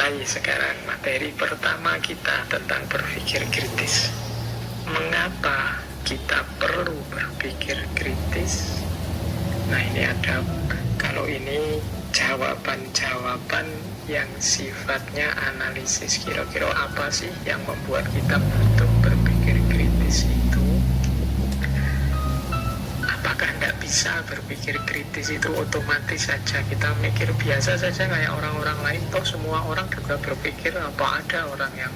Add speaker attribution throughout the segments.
Speaker 1: mulai sekarang materi pertama kita tentang berpikir kritis. Mengapa kita perlu berpikir kritis? Nah, ini ada, kalau ini jawaban-jawaban yang sifatnya analisis. Kira-kira apa sih yang membuat kita butuh berpikir kritis itu? Apakah tidak bisa berpikir kritis itu otomatis saja kita mikir biasa saja kayak orang-orang lain? Toh semua orang juga berpikir. Apa ada orang yang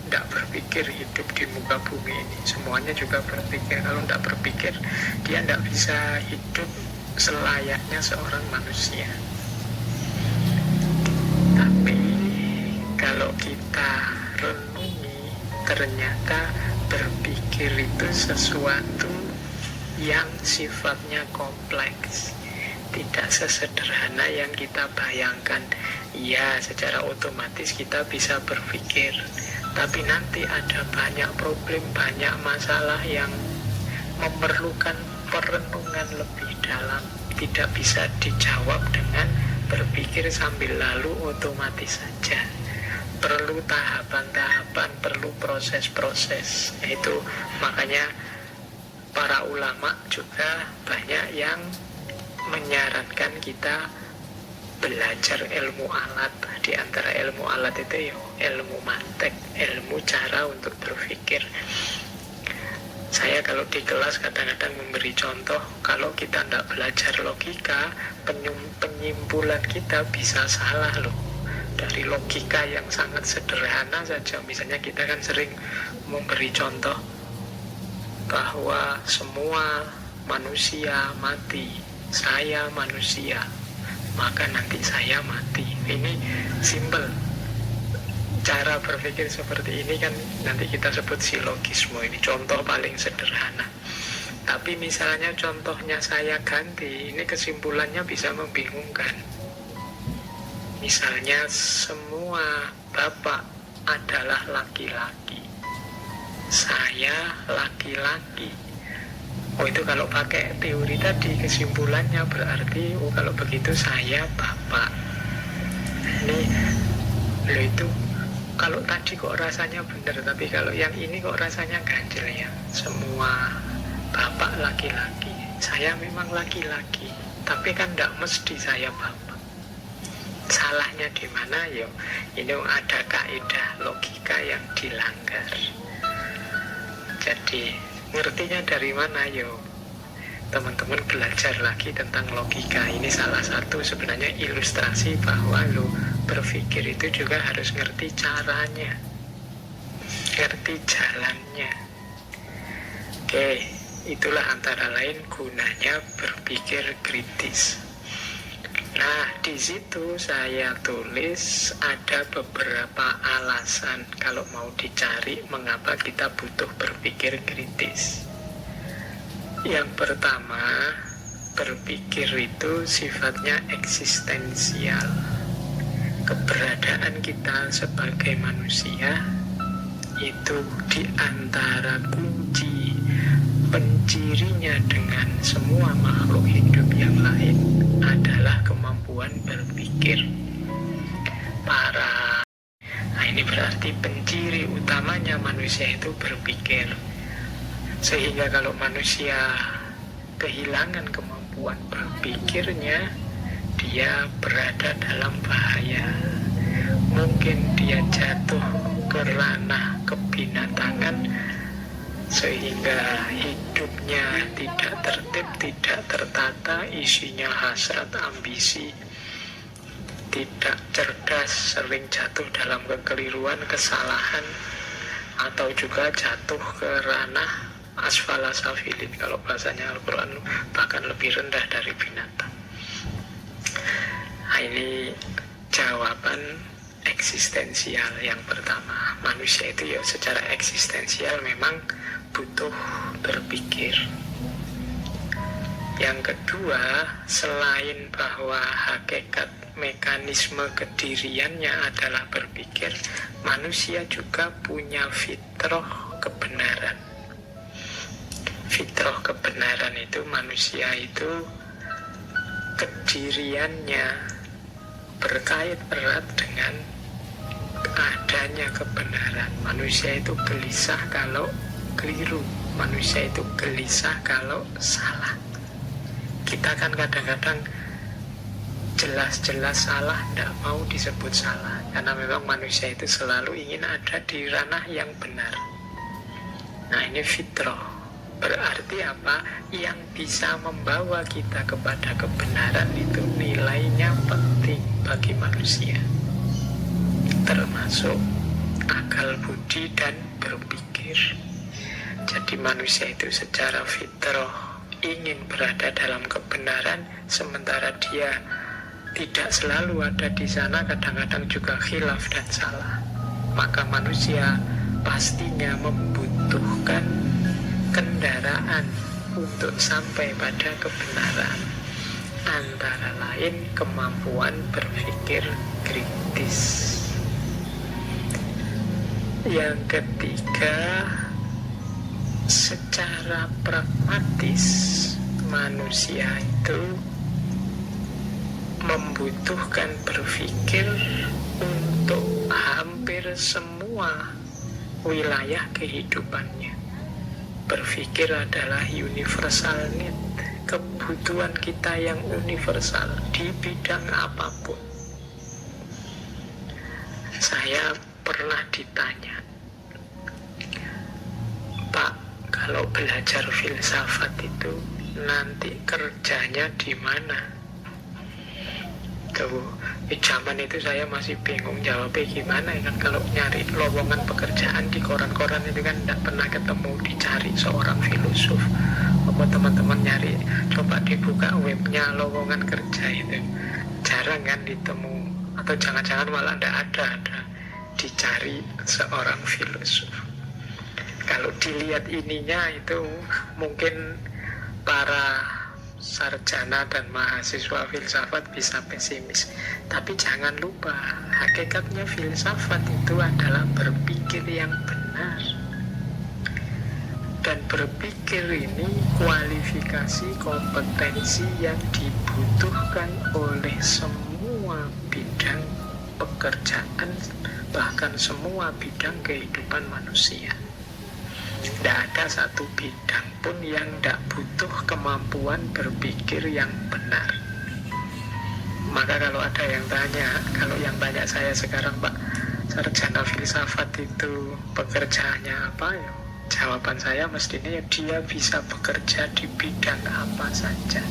Speaker 1: tidak berpikir hidup di muka bumi ini? Semuanya juga berpikir. Kalau tidak berpikir, dia tidak bisa hidup selayaknya seorang manusia. Tapi kalau kita renungi, ternyata berpikir itu sesuatu yang sifatnya kompleks, tidak sesederhana yang kita bayangkan. Ya, secara otomatis kita bisa berpikir, tapi nanti ada banyak problem, banyak masalah yang memerlukan perenungan lebih dalam. Tidak bisa dijawab dengan berpikir sambil lalu otomatis saja. Perlu tahapan-tahapan, perlu proses-proses. Itu makanya para ulama juga banyak yang menyarankan kita belajar ilmu alat. Di antara ilmu alat itu ilmu mantek, ilmu cara untuk berpikir. Saya kalau di kelas kadang-kadang memberi contoh, kalau kita tidak belajar logika, penyimpulan kita bisa salah loh. Dari logika yang sangat sederhana saja, misalnya kita kan sering memberi contoh bahwa semua manusia mati, saya manusia, maka nanti saya mati. Ini simple. Cara berpikir seperti ini kan nanti kita sebut silogisme. Ini contoh paling sederhana. Tapi misalnya contohnya saya ganti, ini kesimpulannya bisa membingungkan. Misalnya semua bapak adalah laki-laki, saya laki-laki. Oh, itu kalau pakai teori tadi kesimpulannya berarti kalau begitu saya bapak. Ini loh, itu kalau tadi kok rasanya benar, tapi kalau yang ini kok rasanya ganjil ya. Semua bapak laki-laki, saya memang laki-laki, tapi kan tidak mesti saya bapak. Salahnya di mana? Yo, ini ada kaidah logika yang dilanggar. Jadi ngertinya dari mana? Yo, teman-teman belajar lagi tentang logika. Ini salah satu sebenarnya ilustrasi bahwa lo berpikir itu juga harus ngerti caranya, ngerti jalannya. Oke, itulah antara lain gunanya berpikir kritis. Nah, di situ saya tulis ada beberapa alasan kalau mau dicari mengapa kita butuh berpikir kritis. Yang pertama, berpikir itu sifatnya eksistensial. Keberadaan kita sebagai manusia itu di antara kunci pencirinya dengan semua makhluk hidup yang lain adalah kemampuan berpikir. Nah, ini berarti penciri utamanya manusia itu berpikir. Sehingga kalau manusia kehilangan kemampuan berpikirnya, dia berada dalam bahaya. Mungkin dia jatuh ke ranah kebinatangan, sehingga hidupnya tidak tertib, tidak tertata, isinya hasrat, ambisi, tidak cerdas, sering jatuh dalam kekeliruan, kesalahan, atau juga jatuh ke ranah asfala safilin, kalau bahasanya Al-Quran, bahkan lebih rendah dari binatang. Nah, ini jawaban eksistensial yang pertama. Manusia itu ya secara eksistensial memang butuh berpikir. Yang kedua, selain bahwa hakikat mekanisme kediriannya adalah berpikir, manusia juga punya fitrah kebenaran. Fitrah kebenaran itu manusia itu kediriannya berkait erat dengan adanya kebenaran. Manusia itu gelisah kalau keliru, manusia itu gelisah kalau salah. Kita kan kadang-kadang jelas-jelas salah, tidak mau disebut salah, karena memang manusia itu selalu ingin ada di ranah yang benar. Nah, ini fitrah. Berarti apa? Yang bisa membawa kita kepada kebenaran itu nilainya penting bagi manusia, termasuk akal budi dan berpikir. Jadi manusia itu secara fitrah ingin berada dalam kebenaran, sementara dia tidak selalu ada di sana, kadang-kadang juga khilaf dan salah. Maka manusia pastinya membutuhkan kendaraan untuk sampai pada kebenaran, antara lain kemampuan berpikir kritis. Yang ketiga, secara pragmatis manusia itu membutuhkan berpikir untuk hampir semua wilayah kehidupannya. Berpikir adalah universal need, kebutuhan kita yang universal di bidang apapun. Saya pernah ditanya, Pak, kalau belajar filsafat itu nanti kerjanya di mana? Zaman itu saya masih bingung jawabnya gimana ya kan, kalau nyari lowongan pekerjaan di koran-koran itu kan tidak pernah ketemu dicari seorang filosof. Apa teman-teman nyari, coba dibuka webnya lowongan kerja itu jarang kan ditemu, atau jangan-jangan malah tidak ada dicari seorang filosof. Kalau dilihat ininya itu mungkin para sarjana dan mahasiswa filsafat bisa pesimis, tapi jangan lupa hakikatnya filsafat itu adalah berpikir yang benar. Dan berpikir ini kualifikasi kompetensi yang dibutuhkan oleh semua bidang pekerjaan, bahkan semua bidang kehidupan manusia. Tidak ada satu bidang pun yang tidak butuh kemampuan berpikir yang benar. Maka kalau ada yang tanya, kalau yang tanya saya sekarang, Pak, sarjana filsafat itu pekerjaannya apa ya? Jawaban saya mestinya ya dia bisa bekerja di bidang apa saja.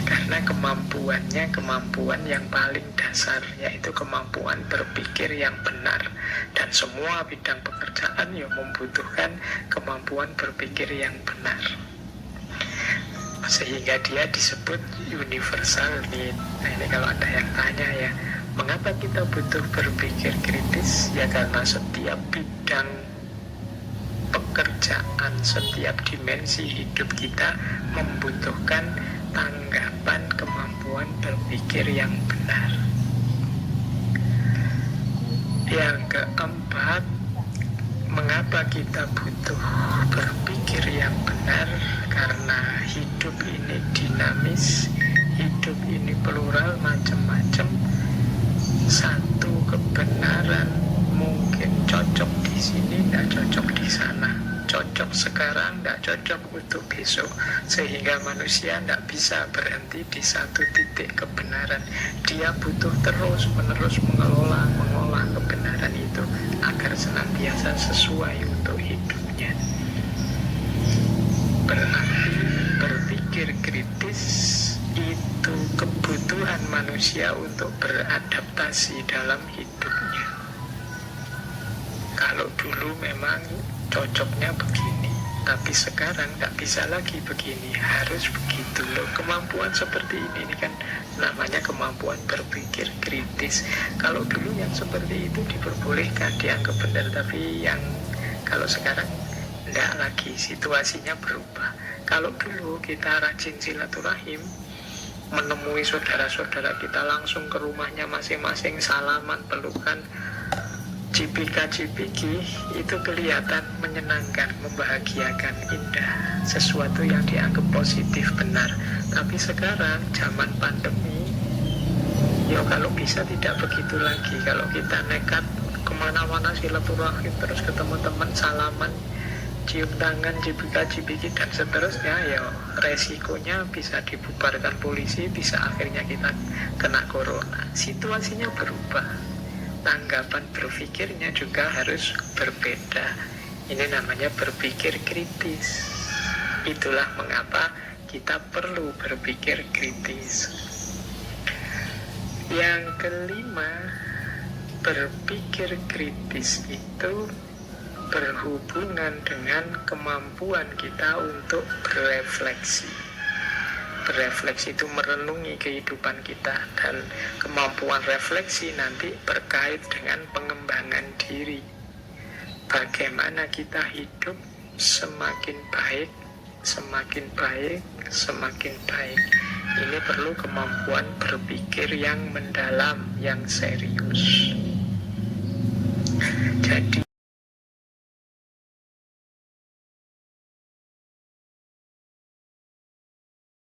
Speaker 1: Karena kemampuannya kemampuan yang paling dasar, yaitu kemampuan berpikir yang benar. Dan semua bidang pekerjaan yang membutuhkan kemampuan berpikir yang benar, sehingga dia disebut universal need. Nah, ini kalau ada yang tanya ya, mengapa kita butuh berpikir kritis? Ya karena setiap bidang pekerjaan, setiap dimensi hidup kita membutuhkan tanggapan kemampuan berpikir yang benar. Yang keempat, mengapa kita butuh berpikir yang benar? Karena hidup ini dinamis, hidup ini plural, macam-macam. Satu kebenaran mungkin cocok di sini, tidak cocok di sana. Cocok sekarang, tidak cocok untuk besok. Sehingga manusia tidak bisa berhenti di satu titik kebenaran. Dia butuh terus-menerus mengolah kebenaran itu agar senantiasa sesuai untuk hidupnya. Berarti berpikir kritis itu kebutuhan manusia untuk beradaptasi dalam hidupnya. Kalau dulu memang cocoknya begini, tapi sekarang tidak bisa lagi begini, harus begitu loh. Kemampuan seperti ini kan namanya kemampuan berpikir kritis. Kalau dulu yang seperti itu diperbolehkan, dianggap benar, tapi yang kalau sekarang tidak lagi, situasinya berubah. Kalau dulu kita rajin silaturahim, menemui saudara-saudara kita langsung ke rumahnya masing-masing, salaman, pelukan, cipika-cipiki, itu kelihatan menyenangkan, membahagiakan, indah, sesuatu yang dianggap positif, benar. Tapi sekarang zaman pandemi, Ya kalau bisa tidak begitu lagi. Kalau kita nekat kemana-mana silaturahim terus ketemu teman salaman cium tangan cibika-cibiki dan seterusnya, ya resikonya bisa dibubarkan polisi, bisa akhirnya kita kena corona. Situasinya berubah, tanggapan berpikirnya juga harus berbeda. Ini namanya berpikir kritis. Itulah mengapa kita perlu berpikir kritis. Yang kelima, berpikir kritis itu berhubungan dengan kemampuan kita untuk berefleksi. Berefleksi itu merenungi kehidupan kita, dan kemampuan refleksi nanti berkait dengan pengembangan diri. Bagaimana kita hidup semakin baik, semakin baik, semakin baik. Ini perlu kemampuan berpikir yang mendalam, yang serius.